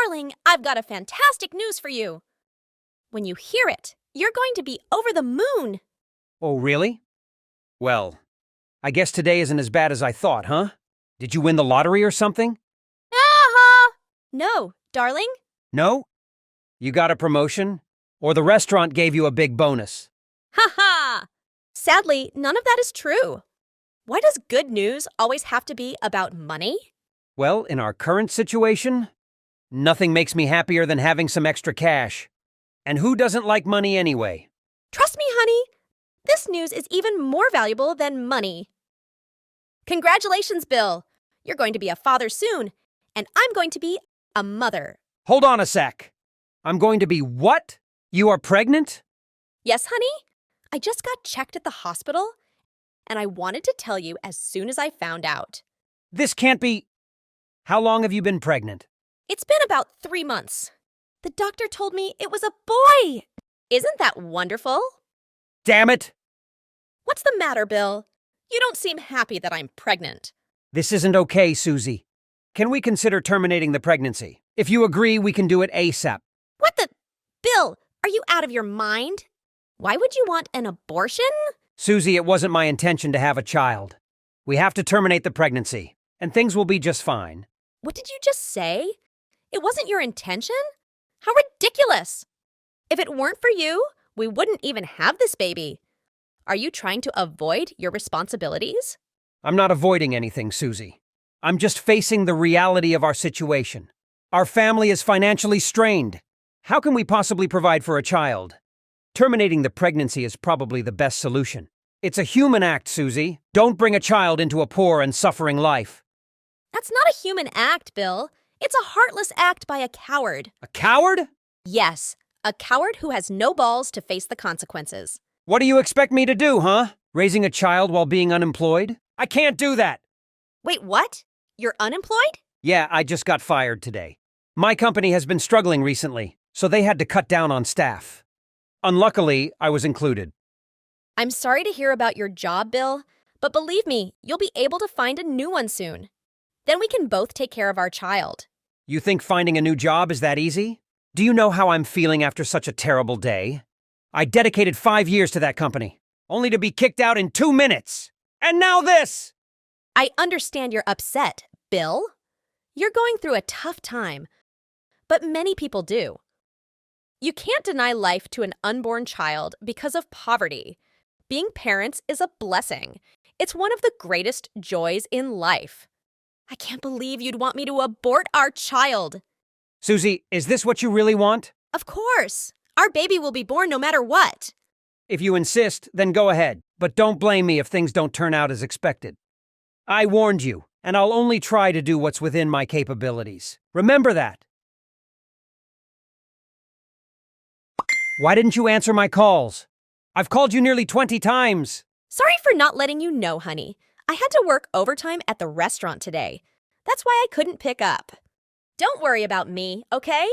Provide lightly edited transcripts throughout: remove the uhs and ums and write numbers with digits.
Darling, I've got a fantastic news for you. When you hear it, you're going to be over the moon. Oh, really? Well, I guess today isn't as bad as I thought, huh? Did you win the lottery or something? Aha! No, darling. No? You got a promotion? Or the restaurant gave you a big bonus? Ha ha! Sadly, none of that is true. Why does good news always have to be about money? Well, in our current situation, nothing makes me happier than having some extra cash. And who doesn't like money anyway? Trust me, honey. This news is even more valuable than money. Congratulations, Bill. You're going to be a father soon, and I'm going to be a mother. Hold on a sec. I'm going to be what? You are pregnant? Yes, honey? I just got checked at the hospital, and I wanted to tell you as soon as I found out. This can't be... How long have you been pregnant? It's been about 3 months. The doctor told me it was a boy. Isn't that wonderful? Damn it! What's the matter, Bill? You don't seem happy that I'm pregnant. This isn't okay, Susie. Can we consider terminating the pregnancy? If you agree, we can do it ASAP. What the... Bill, are you out of your mind? Why would you want an abortion? Susie, it wasn't my intention to have a child. We have to terminate the pregnancy, and things will be just fine. What did you just say? It wasn't your intention? How ridiculous! If it weren't for you, we wouldn't even have this baby. Are you trying to avoid your responsibilities? I'm not avoiding anything, Susie. I'm just facing the reality of our situation. Our family is financially strained. How can we possibly provide for a child? Terminating the pregnancy is probably the best solution. It's a human act, Susie. Don't bring a child into a poor and suffering life. That's not a human act, Bill. It's a heartless act by a coward. A coward? Yes, a coward who has no balls to face the consequences. What do you expect me to do, huh? Raising a child while being unemployed? I can't do that! Wait, what? You're unemployed? Yeah, I just got fired today. My company has been struggling recently, so they had to cut down on staff. Unluckily, I was included. I'm sorry to hear about your job, Bill, but believe me, you'll be able to find a new one soon. Then we can both take care of our child. You think finding a new job is that easy? Do you know how I'm feeling after such a terrible day? I dedicated 5 years to that company, only to be kicked out in 2 minutes. And now this! I understand you're upset, Bill. You're going through a tough time, but many people do. You can't deny life to an unborn child because of poverty. Being parents is a blessing. It's one of the greatest joys in life. I can't believe you'd want me to abort our child. Susie, is this what you really want? Of course. Our baby will be born no matter what. If you insist, then go ahead. But don't blame me if things don't turn out as expected. I warned you, and I'll only try to do what's within my capabilities. Remember that. Why didn't you answer my calls? I've called you nearly 20 times. Sorry for not letting you know, honey. I had to work overtime at the restaurant today. That's why I couldn't pick up. Don't worry about me, okay?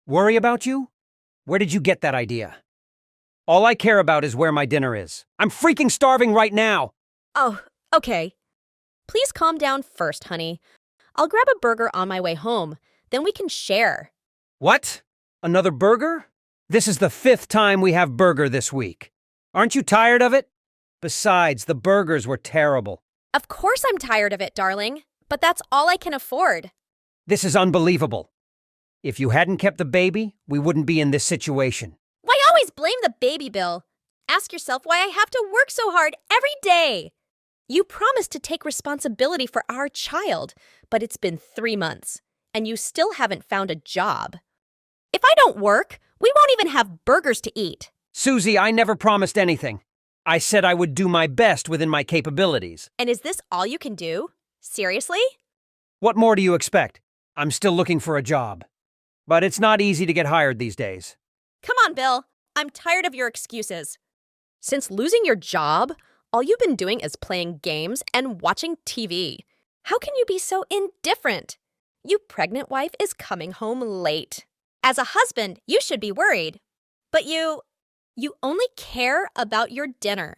Worry about you? Where did you get that idea? All I care about is where my dinner is. I'm freaking starving right now! Oh, okay. Please calm down first, honey. I'll grab a burger on my way home. Then we can share. What? Another burger? This is the 5th time we have burger this week. Aren't you tired of it? Besides, the burgers were terrible. Of course I'm tired of it, darling. But that's all I can afford. This is unbelievable. If you hadn't kept the baby, we wouldn't be in this situation. Why always blame the baby, Bill? Ask yourself why I have to work so hard every day. You promised to take responsibility for our child, but it's been 3 months, and you still haven't found a job. If I don't work, we won't even have burgers to eat. Susie, I never promised anything. I said I would do my best within my capabilities. And is this all you can do? Seriously? What more do you expect? I'm still looking for a job. But it's not easy to get hired these days. Come on, Bill. I'm tired of your excuses. Since losing your job, all you've been doing is playing games and watching TV. How can you be so indifferent? Your pregnant wife is coming home late. As a husband, you should be worried. But you only care about your dinner.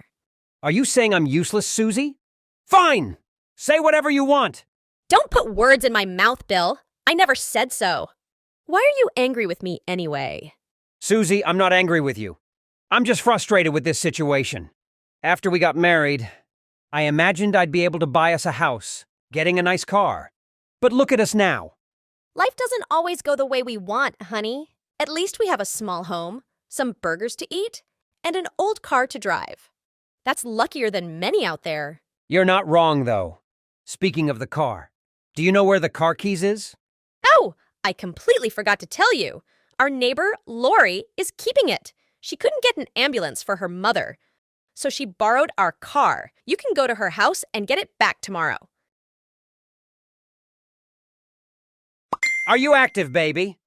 Are you saying I'm useless, Susie? Fine! Say whatever you want. Don't put words in my mouth, Bill. I never said so. Why are you angry with me anyway? Susie, I'm not angry with you. I'm just frustrated with this situation. After we got married, I imagined I'd be able to buy us a house, getting a nice car. But look at us now. Life doesn't always go the way we want, honey. At least we have a small home, some burgers to eat, and an old car to drive. That's luckier than many out there. You're not wrong, though. Speaking of the car, do you know where the car keys is? Oh, I completely forgot to tell you. Our neighbor, Lori, is keeping it. She couldn't get an ambulance for her mother, so she borrowed our car. You can go to her house and get it back tomorrow. Are you active, baby?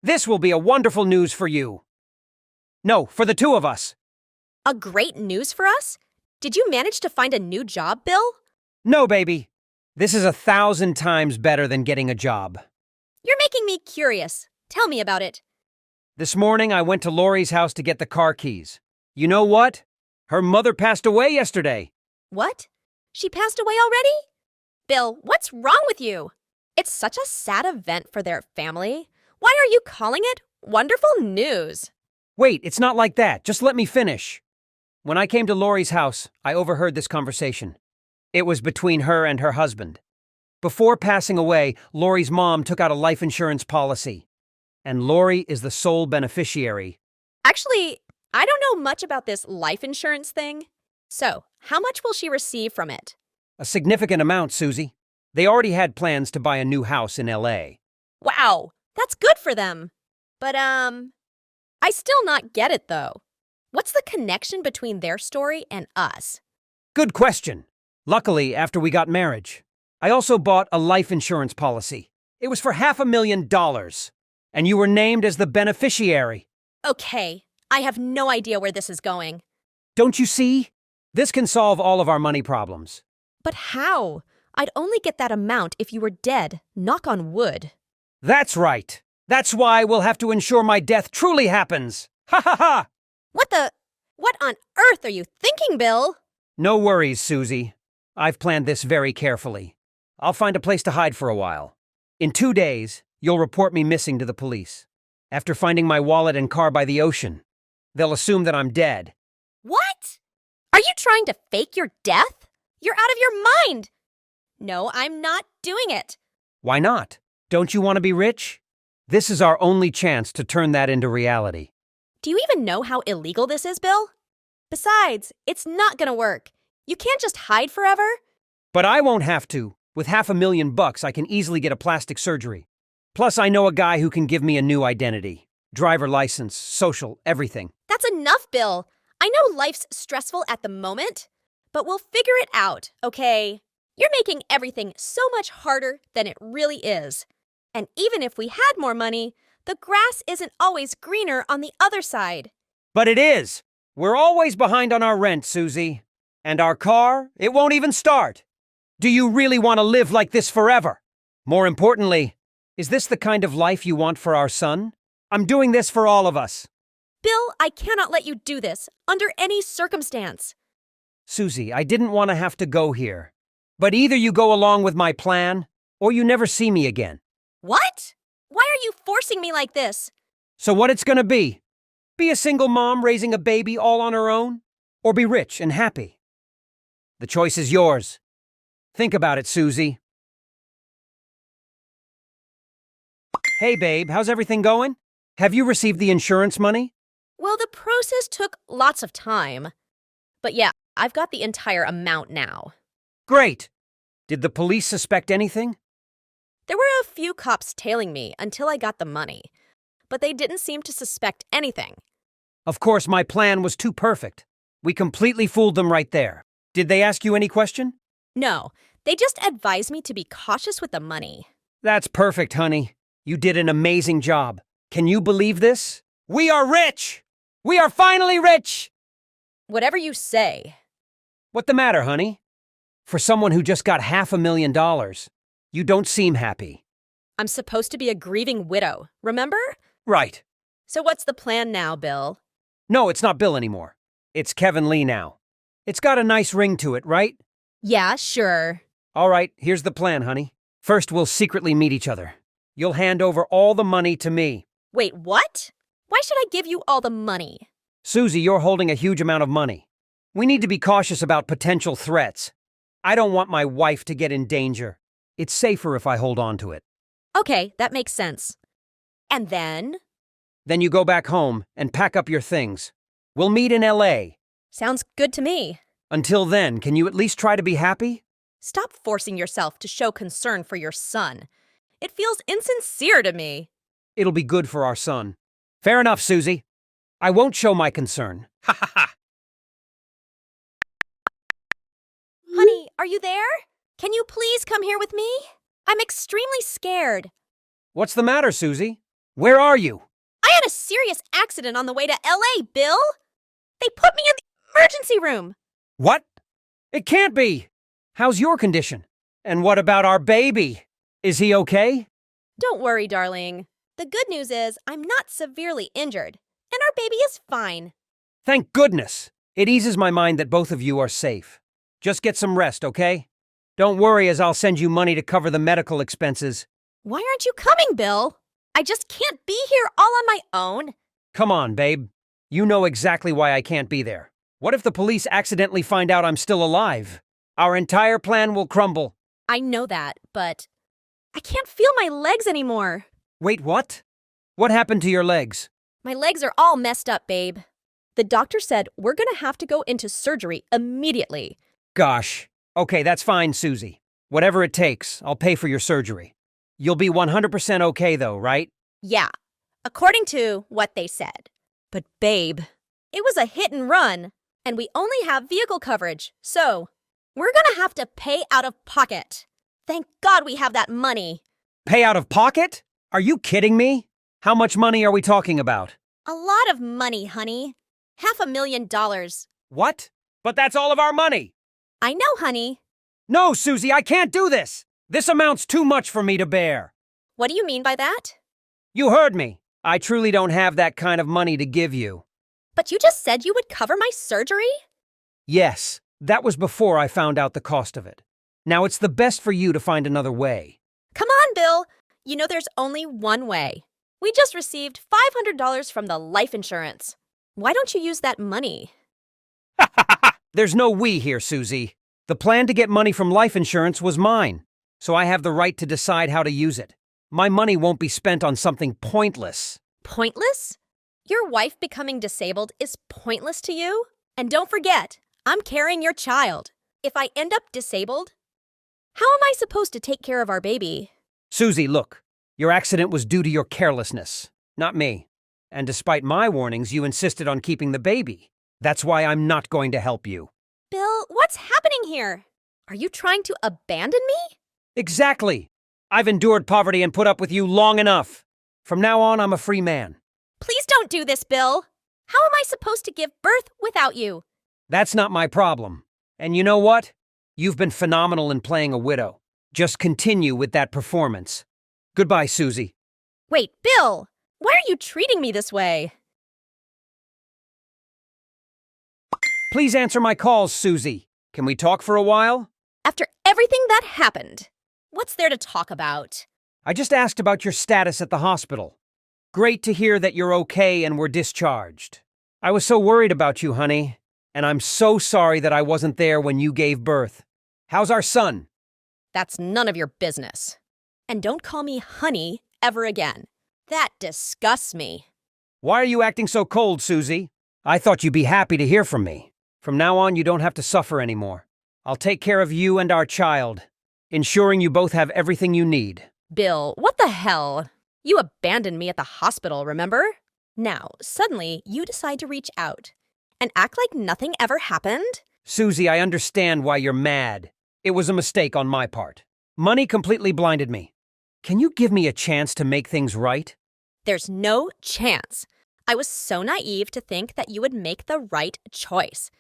This will be a wonderful news for you. No, for the two of us. A great news for us? Did you manage to find a new job, Bill? No, baby. This is 1,000 times better than getting a job. You're making me curious. Tell me about it. This morning, I went to Lori's house to get the car keys. You know what? Her mother passed away yesterday. What? She passed away already? Bill, what's wrong with you? It's such a sad event for their family. Why are you calling it wonderful news? Wait, it's not like that. Just let me finish. When I came to Lori's house, I overheard this conversation. It was between her and her husband. Before passing away, Lori's mom took out a life insurance policy. And Lori is the sole beneficiary. Actually, I don't know much about this life insurance thing. So, how much will she receive from it? A significant amount, Susie. They already had plans to buy a new house in L.A. Wow, that's good for them. But, I still not get it, though. What's the connection between their story and us? Good question. Luckily, after we got married, I also bought a life insurance policy. It was for $500,000. And you were named as the beneficiary. Okay, I have no idea where this is going. Don't you see? This can solve all of our money problems. But how? I'd only get that amount if you were dead. Knock on wood. That's right. That's why we'll have to ensure my death truly happens. Ha ha ha! What on earth are you thinking, Bill? No worries, Susie. I've planned this very carefully. I'll find a place to hide for a while. In 2 days, you'll report me missing to the police. After finding my wallet and car by the ocean, they'll assume that I'm dead. What? Are you trying to fake your death? You're out of your mind! No, I'm not doing it. Why not? Don't you want to be rich? This is our only chance to turn that into reality. Do you even know how illegal this is, Bill? Besides, it's not gonna work. You can't just hide forever. But I won't have to. With $500,000, I can easily get a plastic surgery. Plus, I know a guy who can give me a new identity. Driver license, social, everything. That's enough, Bill. I know life's stressful at the moment, but we'll figure it out, okay? You're making everything so much harder than it really is. And even if we had more money, the grass isn't always greener on the other side. But it is. We're always behind on our rent, Susie. And our car, it won't even start. Do you really want to live like this forever? More importantly, is this the kind of life you want for our son? I'm doing this for all of us. Bill, I cannot let you do this under any circumstance. Susie, I didn't want to have to go here. But either you go along with my plan, or you never see me again. What? Why are you forcing me like this? So what it's gonna be? Be a single mom raising a baby all on her own? Or be rich and happy? The choice is yours. Think about it, Susie. Hey, babe, how's everything going? Have you received the insurance money? Well, the process took lots of time. But yeah, I've got the entire amount now. Great! Did the police suspect anything? There were a few cops tailing me until I got the money, but they didn't seem to suspect anything. Of course, my plan was too perfect. We completely fooled them right there. Did they ask you any question? No, they just advised me to be cautious with the money. That's perfect, honey. You did an amazing job. Can you believe this? We are rich! We are finally rich! Whatever you say. What the matter, honey? For someone who just got $500,000, you don't seem happy. I'm supposed to be a grieving widow, remember? Right. So what's the plan now, Bill? No, it's not Bill anymore. It's Kevin Lee now. It's got a nice ring to it, right? Yeah, sure. All right, here's the plan, honey. First, we'll secretly meet each other. You'll hand over all the money to me. Wait, what? Why should I give you all the money? Susie, you're holding a huge amount of money. We need to be cautious about potential threats. I don't want my wife to get in danger. It's safer if I hold on to it. Okay, that makes sense. And then? Then you go back home and pack up your things. We'll meet in LA. Sounds good to me. Until then, can you at least try to be happy? Stop forcing yourself to show concern for your son. It feels insincere to me. It'll be good for our son. Fair enough, Susie. I won't show my concern. Ha ha ha! Honey, are you there? Can you please come here with me? I'm extremely scared. What's the matter, Susie? Where are you? I had a serious accident on the way to LA, Bill. They put me in the emergency room. What? It can't be! How's your condition? And what about our baby? Is he okay? Don't worry, darling. The good news is I'm not severely injured, and our baby is fine. Thank goodness! It eases my mind that both of you are safe. Just get some rest, okay? Don't worry, as I'll send you money to cover the medical expenses. Why aren't you coming, Bill? I just can't be here all on my own. Come on, babe. You know exactly why I can't be there. What if the police accidentally find out I'm still alive? Our entire plan will crumble. I know that, but I can't feel my legs anymore. Wait, what? What happened to your legs? My legs are all messed up, babe. The doctor said we're gonna have to go into surgery immediately. Gosh. Okay, that's fine, Susie. Whatever it takes, I'll pay for your surgery. You'll be 100% okay, though, right? Yeah, according to what they said. But babe, it was a hit and run, and we only have vehicle coverage, so we're gonna have to pay out of pocket. Thank God we have that money. Pay out of pocket? Are you kidding me? How much money are we talking about? A lot of money, honey. $500,000. What? But that's all of our money! I know, honey. No, Susie, I can't do this! This amounts too much for me to bear. What do you mean by that? You heard me. I truly don't have that kind of money to give you. But you just said you would cover my surgery? Yes, that was before I found out the cost of it. Now it's the best for you to find another way. Come on, Bill. You know there's only one way. We just received $500 from the life insurance. Why don't you use that money? There's no we here, Susie. The plan to get money from life insurance was mine, so I have the right to decide how to use it. My money won't be spent on something pointless. Pointless? Your wife becoming disabled is pointless to you? And don't forget, I'm carrying your child. If I end up disabled, how am I supposed to take care of our baby? Susie, look. Your accident was due to your carelessness, not me. And despite my warnings, you insisted on keeping the baby. That's why I'm not going to help you. Bill, what's happening here? Are you trying to abandon me? Exactly. I've endured poverty and put up with you long enough. From now on, I'm a free man. Please don't do this, Bill. How am I supposed to give birth without you? That's not my problem. And you know what? You've been phenomenal in playing a widow. Just continue with that performance. Goodbye, Susie. Wait, Bill! Why are you treating me this way? Please answer my calls, Susie. Can we talk for a while? After everything that happened, what's there to talk about? I just asked about your status at the hospital. Great to hear that you're okay and were discharged. I was so worried about you, honey, and I'm so sorry that I wasn't there when you gave birth. How's our son? That's none of your business. And don't call me honey ever again. That disgusts me. Why are you acting so cold, Susie? I thought you'd be happy to hear from me. From now on, you don't have to suffer anymore. I'll take care of you and our child, ensuring you both have everything you need. Bill, what the hell? You abandoned me at the hospital, remember? Now, suddenly, you decide to reach out and act like nothing ever happened? Susie, I understand why you're mad. It was a mistake on my part. Money completely blinded me. Can you give me a chance to make things right? There's no chance. I was so naive to think that you would make the right choice.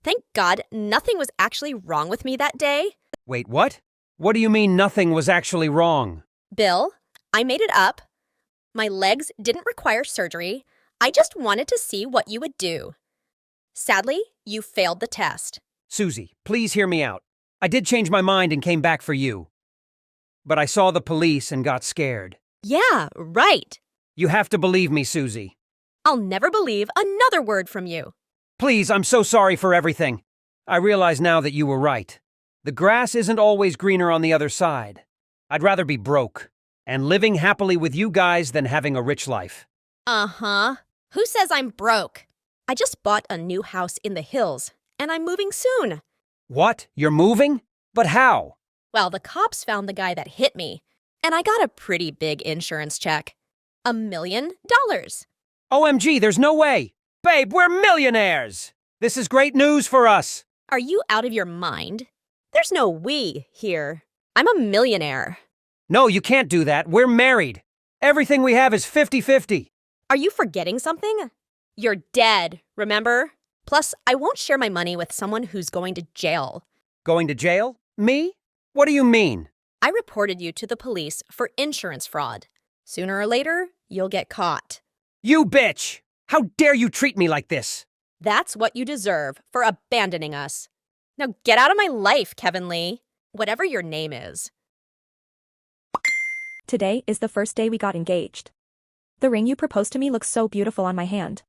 Thank God nothing was actually wrong with me that day. Wait, what? What do you mean nothing was actually wrong? Bill, I made it up. My legs didn't require surgery. I just wanted to see what you would do. Sadly, you failed the test. Susie, please hear me out. I did change my mind and came back for you. but I saw the police and got scared. Yeah, right. You have to believe me, Susie. I'll never believe another word from you. Please, I'm so sorry for everything. I realize now that you were right. The grass isn't always greener on the other side. I'd rather be broke and living happily with you guys than having a rich life. Uh-huh. Who says I'm broke? I just bought a new house in the hills, and I'm moving soon. What? You're moving? But how? Well, the cops found the guy that hit me, and I got a pretty big insurance check. $1 million. OMG, there's no way! Babe, we're millionaires! This is great news for us! Are you out of your mind? There's no we here. I'm a millionaire. No, you can't do that. We're married. Everything we have is 50-50. Are you forgetting something? You're dead, remember? Plus, I won't share my money with someone who's going to jail. Going to jail? Me? What do you mean? I reported you to the police for insurance fraud. Sooner or later, you'll get caught. You bitch! How dare you treat me like this? That's what you deserve for abandoning us. Now get out of my life, Kevin Lee. Whatever your name is. Today is the first day we got engaged. The ring you proposed to me looks so beautiful on my hand.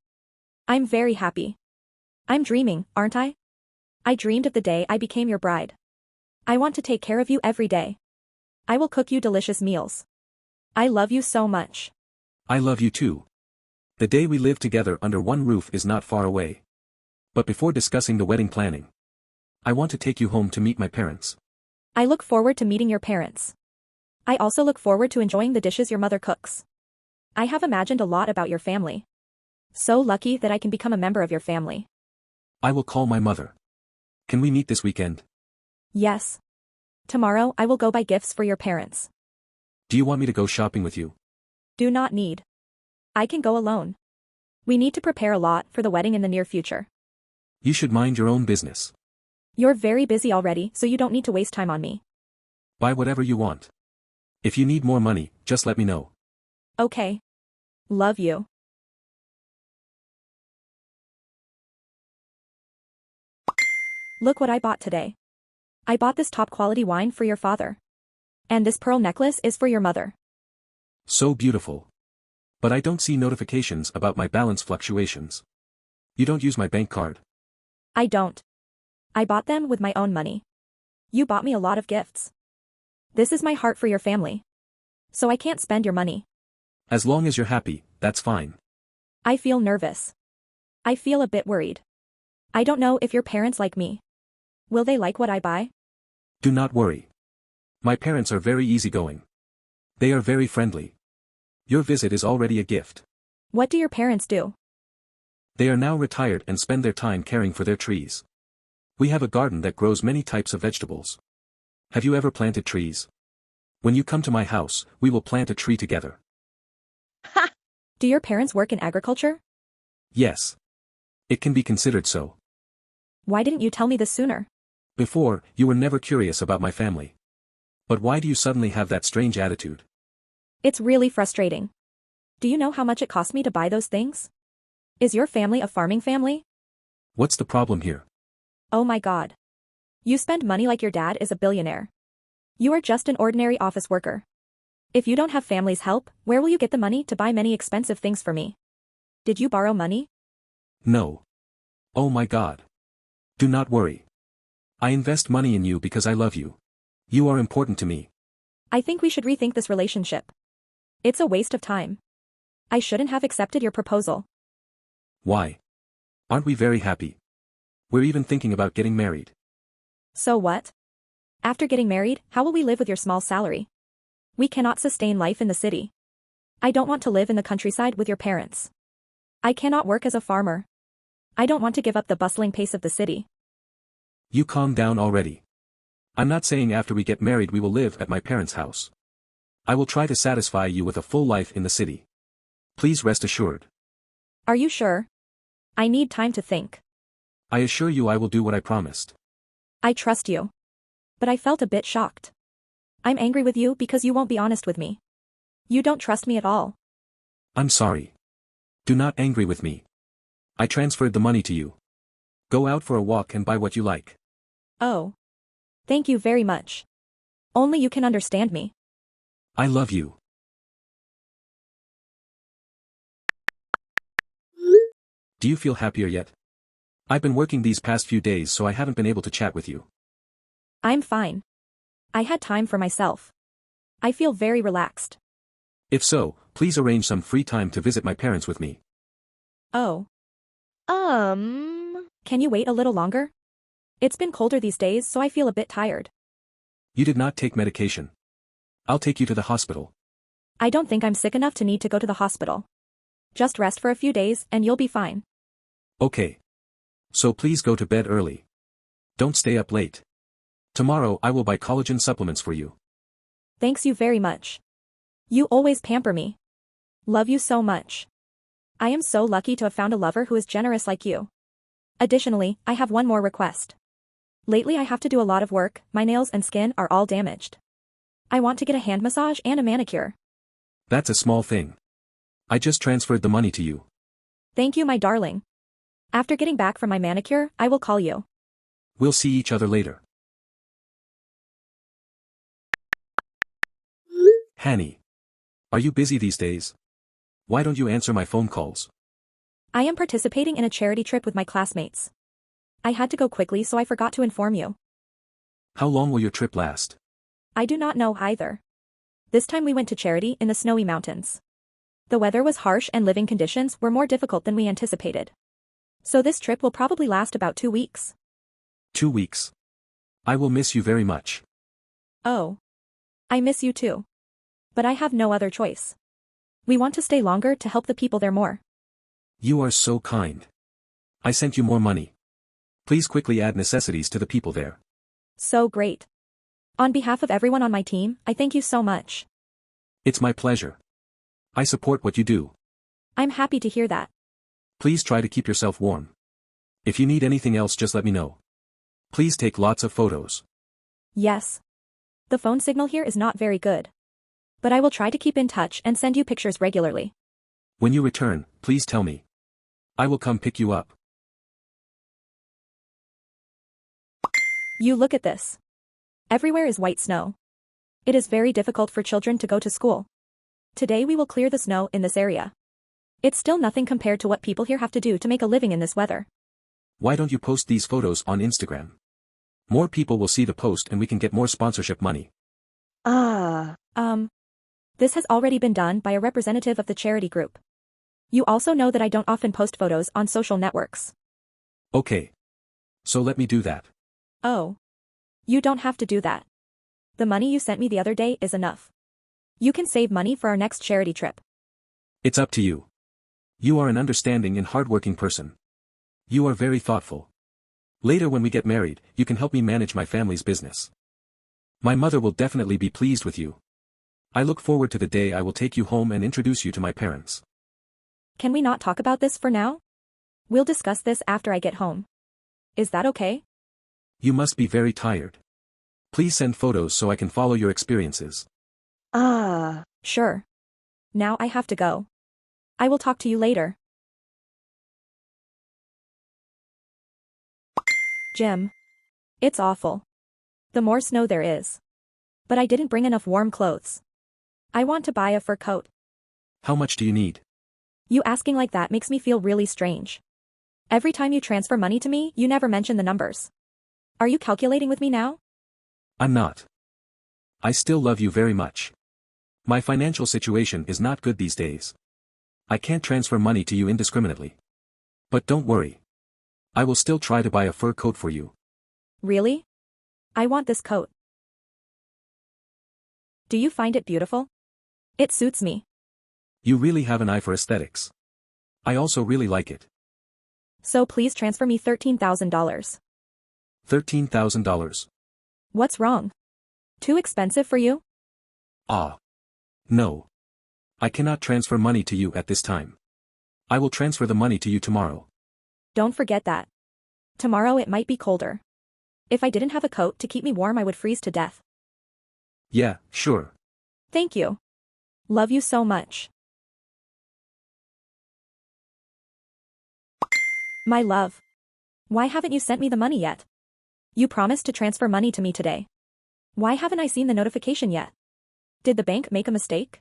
I'm very happy. I'm dreaming, aren't I? I dreamed of the day I became your bride. I want to take care of you every day. I will cook you delicious meals. I love you so much. I love you too. The day we live together under one roof is not far away. But before discussing the wedding planning, I want to take you home to meet my parents. I look forward to meeting your parents. I also look forward to enjoying the dishes your mother cooks. I have imagined a lot about your family. So lucky that I can become a member of your family. I will call my mother. Can we meet this weekend? Yes. Tomorrow I will go buy gifts for your parents. Do you want me to go shopping with you? Do not need. I can go alone. We need to prepare a lot for the wedding in the near future. You should mind your own business. You're very busy already, so you don't need to waste time on me. Buy whatever you want. If you need more money, just let me know. Okay. Love you. Look what I bought today. I bought this top quality wine for your father. And this pearl necklace is for your mother. So beautiful. But I don't see notifications about my balance fluctuations. You don't use my bank card. I don't. I bought them with my own money. You bought me a lot of gifts. This is my heart for your family. So I can't spend your money. As long as you're happy, that's fine. I feel nervous. I feel a bit worried. I don't know if your parents like me. Will they like what I buy? Do not worry. My parents are very easygoing. They are very friendly. Your visit is already a gift. What do your parents do? They are now retired and spend their time caring for their trees. We have a garden that grows many types of vegetables. Have you ever planted trees? When you come to my house, we will plant a tree together. Ha! Do your parents work in agriculture? Yes. It can be considered so. Why didn't you tell me this sooner? Before, you were never curious about my family. But why do you suddenly have that strange attitude? It's really frustrating. Do you know how much it cost me to buy those things? Is your family a farming family? What's the problem here? Oh my God. You spend money like your dad is a billionaire. You are just an ordinary office worker. If you don't have family's help, where will you get the money to buy many expensive things for me? Did you borrow money? No. Oh my God. Do not worry. I invest money in you because I love you. You are important to me. I think we should rethink this relationship. It's a waste of time. I shouldn't have accepted your proposal. Why? Aren't we very happy? We're even thinking about getting married. So what? After getting married, how will we live with your small salary? We cannot sustain life in the city. I don't want to live in the countryside with your parents. I cannot work as a farmer. I don't want to give up the bustling pace of the city. You calm down already. I'm not saying after we get married we will live at my parents' house. I will try to satisfy you with a full life in the city. Please rest assured. Are you sure? I need time to think. I assure you I will do what I promised. I trust you. But I felt a bit shocked. I'm angry with you because you won't be honest with me. You don't trust me at all. I'm sorry. Do not angry with me. I transferred the money to you. Go out for a walk and buy what you like. Oh. Thank you very much. Only you can understand me. I love you. Do you feel happier yet? I've been working these past few days so I haven't been able to chat with you. I'm fine. I had time for myself. I feel very relaxed. If so, please arrange some free time to visit my parents with me. Oh. Can you wait a little longer? It's been colder these days so I feel a bit tired. You did not take medication. I'll take you to the hospital. I don't think I'm sick enough to need to go to the hospital. Just rest for a few days and you'll be fine. Okay. So please go to bed early. Don't stay up late. Tomorrow I will buy collagen supplements for you. Thanks you very much. You always pamper me. Love you so much. I am so lucky to have found a lover who is generous like you. Additionally, I have one more request. Lately I have to do a lot of work, my nails and skin are all damaged. I want to get a hand massage and a manicure. That's a small thing. I just transferred the money to you. Thank you my darling. After getting back from my manicure, I will call you. We'll see each other later. Hanny. Are you busy these days? Why don't you answer my phone calls? I am participating in a charity trip with my classmates. I had to go quickly so I forgot to inform you. How long will your trip last? I do not know either. This time we went to charity in the snowy mountains. The weather was harsh and living conditions were more difficult than we anticipated. So this trip will probably last about 2 weeks. 2 weeks. I will miss you very much. Oh. I miss you too. But I have no other choice. We want to stay longer to help the people there more. You are so kind. I sent you more money. Please quickly add necessities to the people there. So great. On behalf of everyone on my team, I thank you so much. It's my pleasure. I support what you do. I'm happy to hear that. Please try to keep yourself warm. If you need anything else, just let me know. Please take lots of photos. Yes. The phone signal here is not very good. But I will try to keep in touch and send you pictures regularly. When you return, please tell me. I will come pick you up. You look at this. Everywhere is white snow. It is very difficult for children to go to school. Today we will clear the snow in this area. It's still nothing compared to what people here have to do to make a living in this weather. Why don't you post these photos on Instagram? More people will see the post and we can get more sponsorship money. This has already been done by a representative of the charity group. You also know that I don't often post photos on social networks. Okay. So let me do that. Oh. You don't have to do that. The money you sent me the other day is enough. You can save money for our next charity trip. It's up to you. You are an understanding and hardworking person. You are very thoughtful. Later when we get married, you can help me manage my family's business. My mother will definitely be pleased with you. I look forward to the day I will take you home and introduce you to my parents. Can we not talk about this for now? We'll discuss this after I get home. Is that okay? You must be very tired. Please send photos so I can follow your experiences. Sure. Now I have to go. I will talk to you later. Jim. It's awful. The more snow there is. But I didn't bring enough warm clothes. I want to buy a fur coat. How much do you need? You asking like that makes me feel really strange. Every time you transfer money to me, you never mention the numbers. Are you calculating with me now? I'm not. I still love you very much. My financial situation is not good these days. I can't transfer money to you indiscriminately. But don't worry. I will still try to buy a fur coat for you. Really? I want this coat. Do you find it beautiful? It suits me. You really have an eye for aesthetics. I also really like it. So please transfer me $13,000. $13,000. What's wrong? Too expensive for you? No. I cannot transfer money to you at this time. I will transfer the money to you tomorrow. Don't forget that. Tomorrow it might be colder. If I didn't have a coat to keep me warm, I would freeze to death. Yeah, sure. Thank you. Love you so much. My love. Why haven't you sent me the money yet? You promised to transfer money to me today. Why haven't I seen the notification yet? Did the bank make a mistake?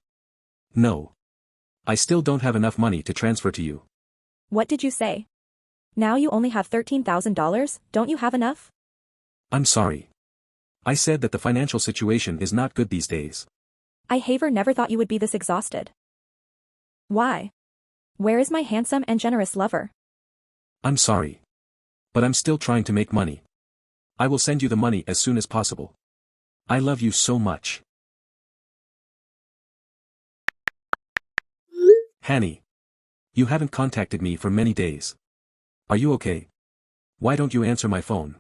No. I still don't have enough money to transfer to you. What did you say? Now you only have $13,000, don't you have enough? I'm sorry. I said that the financial situation is not good these days. I Haver never thought you would be this exhausted. Why? Where is my handsome and generous lover? I'm sorry. But I'm still trying to make money. I will send you the money as soon as possible. I love you so much. Hanny. You haven't contacted me for many days. Are you okay? Why don't you answer my phone?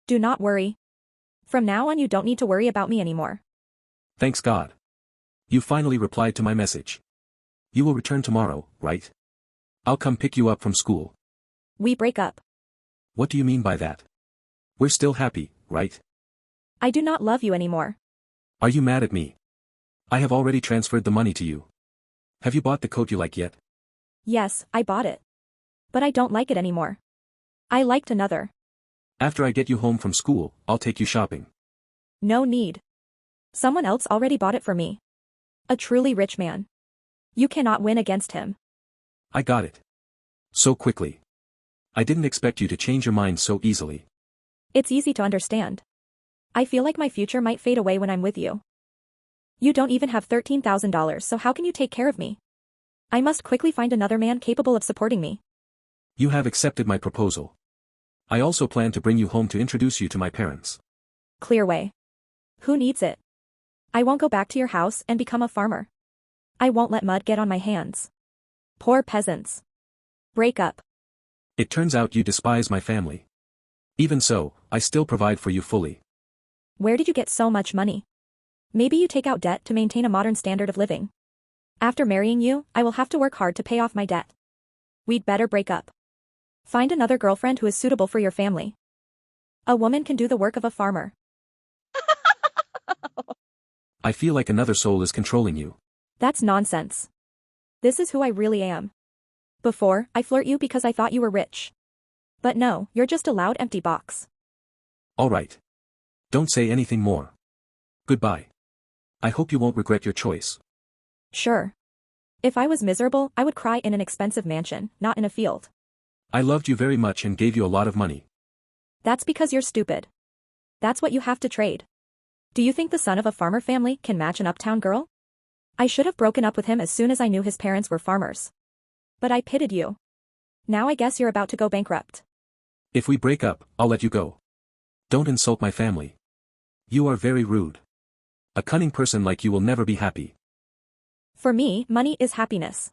Do not worry. From now on you don't need to worry about me anymore. Thanks God. You finally replied to my message. You will return tomorrow, right? I'll come pick you up from school. We break up. What do you mean by that? We're still happy, right? I do not love you anymore. Are you mad at me? I have already transferred the money to you. Have you bought the coat you like yet? Yes, I bought it. But I don't like it anymore. I liked another. After I get you home from school, I'll take you shopping. No need. Someone else already bought it for me. A truly rich man. You cannot win against him. I got it. So quickly. I didn't expect you to change your mind so easily. It's easy to understand. I feel like my future might fade away when I'm with you. You don't even have $13,000, so how can you take care of me? I must quickly find another man capable of supporting me. You have accepted my proposal. I also plan to bring you home to introduce you to my parents. Clear way. Who needs it? I won't go back to your house and become a farmer. I won't let mud get on my hands. Poor peasants. Break up. It turns out you despise my family. Even so, I still provide for you fully. Where did you get so much money? Maybe you take out debt to maintain a modern standard of living. After marrying you, I will have to work hard to pay off my debt. We'd better break up. Find another girlfriend who is suitable for your family. A woman can do the work of a farmer. I feel like another soul is controlling you. That's nonsense. This is who I really am. Before, I flirt you because I thought you were rich. But no, you're just a loud empty box. All right. Don't say anything more. Goodbye. I hope you won't regret your choice. Sure. If I was miserable, I would cry in an expensive mansion, not in a field. I loved you very much and gave you a lot of money. That's because you're stupid. That's what you have to trade. Do you think the son of a farmer family can match an uptown girl? I should have broken up with him as soon as I knew his parents were farmers. But I pitied you. Now I guess you're about to go bankrupt. If we break up, I'll let you go. Don't insult my family. You are very rude. A cunning person like you will never be happy. For me, money is happiness.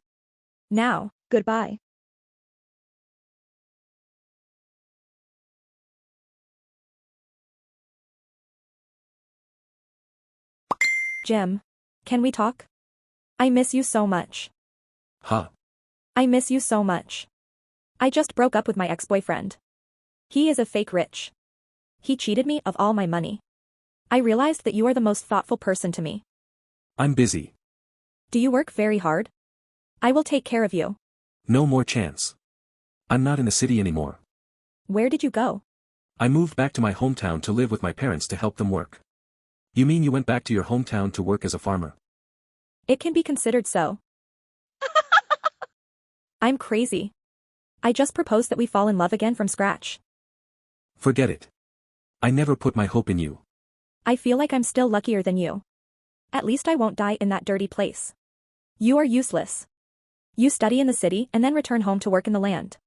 Now, goodbye. Jim, can we talk? I miss you so much. Huh? I miss you so much. I just broke up with my ex-boyfriend. He is a fake rich. He cheated me of all my money. I realized that you are the most thoughtful person to me. I'm busy. Do you work very hard? I will take care of you. No more chance. I'm not in the city anymore. Where did you go? I moved back to my hometown to live with my parents to help them work. You mean you went back to your hometown to work as a farmer? It can be considered so. I'm crazy. I just proposed that we fall in love again from scratch. Forget it. I never put my hope in you. I feel like I'm still luckier than you. At least I won't die in that dirty place. You are useless. You study in the city and then return home to work in the land.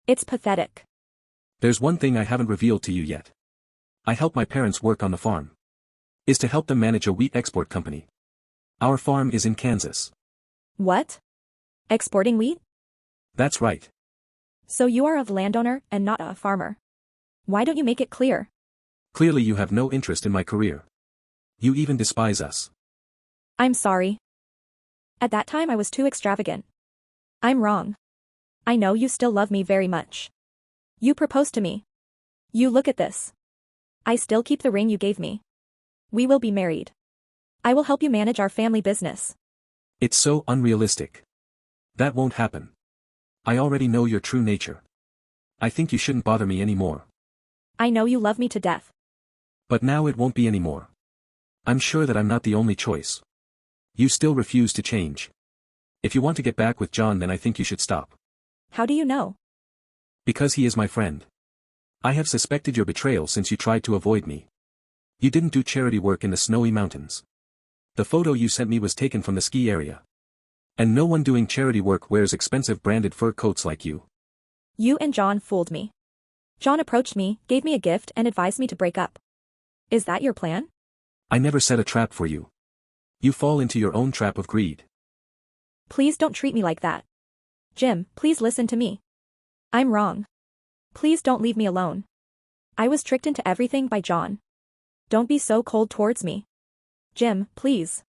It's pathetic. There's one thing I haven't revealed to you yet. I help my parents work on the farm. Is to help them manage a wheat export company. Our farm is in Kansas. What? Exporting wheat? That's right. So you are a landowner and not a farmer. Why don't you make it clear? Clearly you have no interest in my career. You even despise us. I'm sorry. At that time I was too extravagant. I'm wrong. I know you still love me very much. You proposed to me. You look at this. I still keep the ring you gave me. We will be married. I will help you manage our family business. It's so unrealistic. That won't happen. I already know your true nature. I think you shouldn't bother me anymore. I know you love me to death. But now it won't be anymore. I'm sure that I'm not the only choice. You still refuse to change. If you want to get back with John, then I think you should stop. How do you know? Because he is my friend. I have suspected your betrayal since you tried to avoid me. You didn't do charity work in the snowy mountains. The photo you sent me was taken from the ski area. And no one doing charity work wears expensive branded fur coats like you. You and John fooled me. John approached me, gave me a gift, and advised me to break up. Is that your plan? I never set a trap for you. You fall into your own trap of greed. Please don't treat me like that. Jim, please listen to me. I'm wrong. Please don't leave me alone. I was tricked into everything by John. Don't be so cold towards me. Jim, please.